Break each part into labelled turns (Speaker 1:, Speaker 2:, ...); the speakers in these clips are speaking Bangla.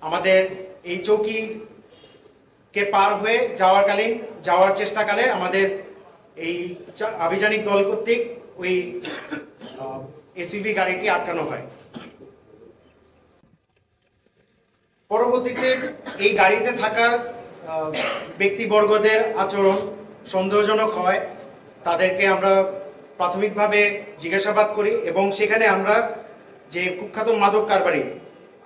Speaker 1: আমাদের এই চৌকি কে পার হয়ে যাওয়ার চেষ্টাকালে আমাদের এই আভিযানিক দল কর্তৃক ওই এসইউভি গাড়িটি আটকানো হয়। পরবর্তীতে এই গাড়িতে থাকা ব্যক্তিবর্গদের আচরণ সন্দেহজনক হয়, তাদেরকে আমরা প্রাথমিকভাবে জিজ্ঞাসাবাদ করি এবং সেখানে আমরা যে কুখ্যাত মাদক কারবারি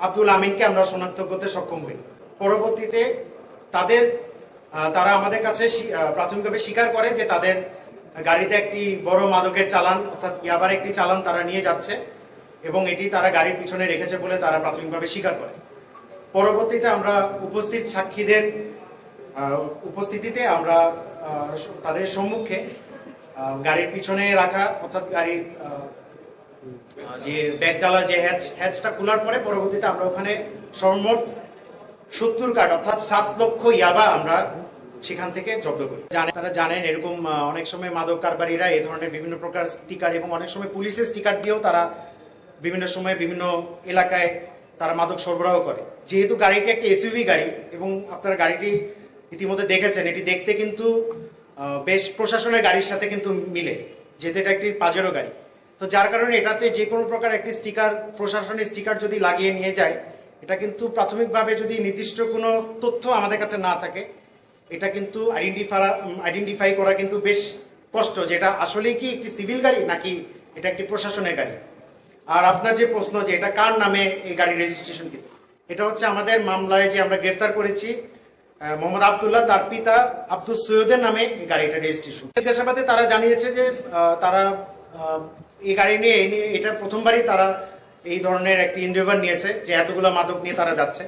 Speaker 1: আব্দুল আমিনকে আমরা শনাক্ত করতে সক্ষম হই। পরবর্তীতে তারা আমাদের কাছে প্রাথমিকভাবে স্বীকার করে যে তাদের গাড়িতে একটি বড় মাদকের চালান অর্থাৎ ইয়াবার একটি চালান তারা নিয়ে যাচ্ছে এবং এটি তারা গাড়ির পিছনে রেখেছে বলে তারা প্রাথমিকভাবে স্বীকার করে। পরবর্তীতে আমরা উপস্থিত সাক্ষীদের উপস্থিতিতে আমরা তাদের সম্মুখে গাড়ির পিছনে রাখা অর্থাৎ গাড়ির যে ব্যাগডালা যে হ্যাচটা খোলার পরে পরবর্তীতে আমরা ওখানে সর্বমোট 70 কার্ড অর্থাৎ 7 লক্ষ ইয়াবা আমরা সেখান থেকে জব্দ করি। তারা জানেন এরকম অনেক সময় মাদক কারবারিরা এই ধরনের বিভিন্ন প্রকার স্টিকার এবং অনেক সময় পুলিশের স্টিকার দিয়েও তারা বিভিন্ন সময় বিভিন্ন এলাকায় তারা মাদক সরবরাহ করে। যেহেতু গাড়িটি একটা এসইউভি গাড়ি এবং আপনারা গাড়িটি ইতিমধ্যে দেখেছেন, এটি দেখতে কিন্তু বেশ প্রশাসনের গাড়ির সাথে কিন্তু মিলে, যেহেতু এটা একটি পাজেরো গাড়ি। তো যার কারণে এটাতে যে কোনো প্রকার একটি স্টিকার, প্রশাসনের স্টিকার যদি লাগিয়ে নিয়ে যায়, এটা কিন্তু প্রাথমিকভাবে যদি নির্দিষ্ট কোনো তথ্য আমাদের কাছে না থাকে, এটা কিন্তু আইডেন্টিফাই করা কিন্তু বেশ কষ্ট যে এটা আসলেই কি একটি সিভিল গাড়ি নাকি এটা একটি প্রশাসনের গাড়ি। আর আপনার যে প্রশ্ন যে এটা কার নামে এই গাড়ির রেজিস্ট্রেশন, কি এটা হচ্ছে আমাদের মামলায় যে আমরা গ্রেফতার করেছি মোহাম্মদ আবদুল্লাহ, তার পিতা আব্দুল সৈয়দের নামে এই গাড়িটা রেজিস্ট্রেশন। জিজ্ঞাসাবাদে তারা জানিয়েছে যে তারা এই গাড়ি নিয়ে এটা প্রথমবারই তারা এই ধরনের একটি ইনডেভার নিয়েছে যে এতগুলো মাদক নিয়ে তারা যাচ্ছে।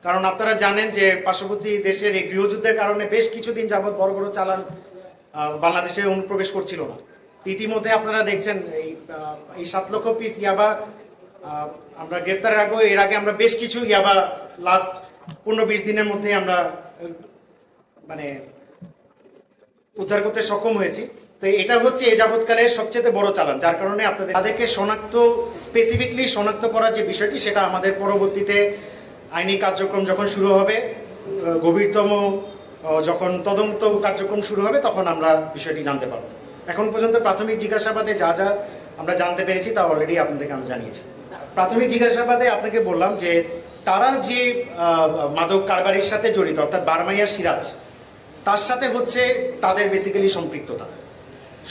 Speaker 1: কারণ আপনারা জানেন যে পার্শ্ববর্তী দেশের এই গৃহযুদ্ধের কারণে বেশ কিছুদিন যাবৎ বড় বড় চালান বাংলাদেশে অনুপ্রবেশ করছিল না। ইতিমধ্যে আপনারা দেখছেন এই 7 লক্ষ পিস ইয়াবা আমরা গ্রেফতারের এর আগে আমরা বেশ কিছু ইয়াবা লাস্ট 15-20 দিনের মধ্যে আমরা উদ্ধার করতে সক্ষম হয়েছি। তো এটা হচ্ছে এই যাবৎকালে সবচেয়ে বড় চালান, যার কারণে তাদেরকে স্পেসিফিকলি শনাক্ত করার যে বিষয়টি, সেটা আমাদের পরবর্তীতে আইনি কার্যক্রম যখন শুরু হবে, গভীরতম যখন তদন্ত কার্যক্রম শুরু হবে, তখন আমরা বিষয়টি জানতে পারবো। এখন পর্যন্ত প্রাথমিক জিজ্ঞাসাবাদে যা যা আমরা জানতে পেরেছি তা অলরেডি আপনাদেরকে আমি জানিয়েছি। প্রাথমিক জিজ্ঞাসাবাদে আপনাকে বললাম যে তারা যে মাদক কারবারির সাথে জড়িত অর্থাৎ বারমাইয়া সিরাজ, তার সাথে হচ্ছে তাদের বেসিক্যালি সম্পৃক্ততা।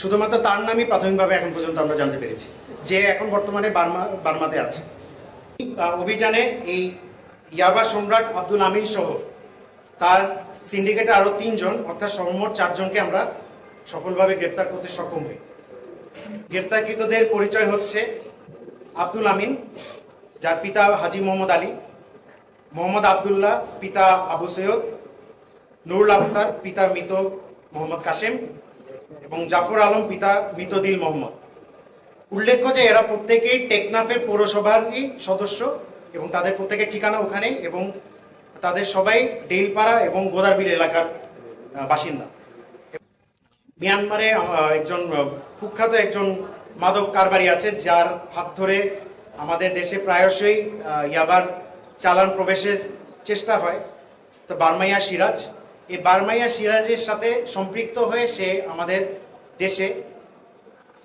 Speaker 1: শুধুমাত্র তার নামই প্রাথমিকভাবে এখন পর্যন্ত আমরা জানতে পেরেছি, যে এখন বর্তমানে বার্মাতে আছে। অভিযানে এই ইয়াবা সম্রাট আব্দুল আমিন সহ তার সিন্ডিকেটে আরো 3 জন অর্থাৎ সর্বমোট 4 জনকে আমরা সফলভাবে গ্রেপ্তার করতে সক্ষম হই। গ্রেপ্তারকৃতদের পরিচয় হচ্ছে আব্দুল আমিন, যার পিতা হাজী মোহাম্মদ আলী, মোহাম্মদ আবদুল্লাহ, পিতা আবু সৈয়দ, নুরুল আফসার, পিতা মৃত মোহাম্মদ কাশেম এবং জাফর আলম, পিতা মৃত দিল মোহাম্মদ। উল্লেখ্য যে এরা প্রত্যেকেই টেকনাফের পৌরসভারই সদস্য এবং তাদের প্রত্যেকের ঠিকানা ওখানেই এবং তাদের সবাই ডেইলপাড়া এবং গোদারবিল এলাকার বাসিন্দা। মিয়ানমারে একজন কুখ্যাত একজন মাদক কারবারি আছে, যার হাত ধরে আমাদের দেশে প্রায়শই ইয়াবার চালান প্রবেশের চেষ্টা হয়। তো বারমাইয়া সিরাজ, এই বারমাইয়া সিরাজের সাথে সম্পৃক্ত হয়ে সে আমাদের দেশে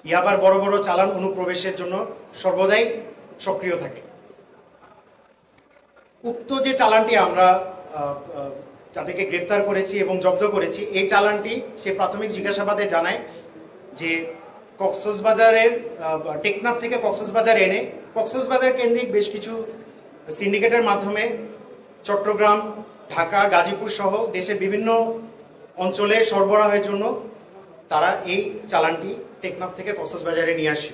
Speaker 1: ইয়াবার বড় বড় চালান অনুপ্রবেশের জন্য সর্বদাই সক্রিয় থাকে। উক্ত যে চালানটি আমরা তাদেরকে গ্রেফতার করেছি এবং জব্দ করেছি, এই চালানটি সে প্রাথমিক জিজ্ঞাসাবাদে জানায় যে কক্সবাজারের টেকনাফ থেকে কক্সবাজার এনে কক্সবাজার কেন্দ্রিক বেশ কিছু সিন্ডিকেটের মাধ্যমে চট্টগ্রাম, ঢাকা, গাজীপুর সহ দেশের বিভিন্ন অঞ্চলে সরবরাহের জন্য তারা এই চালানটি টেকনাফ থেকে কক্সবাজারে নিয়ে আসে।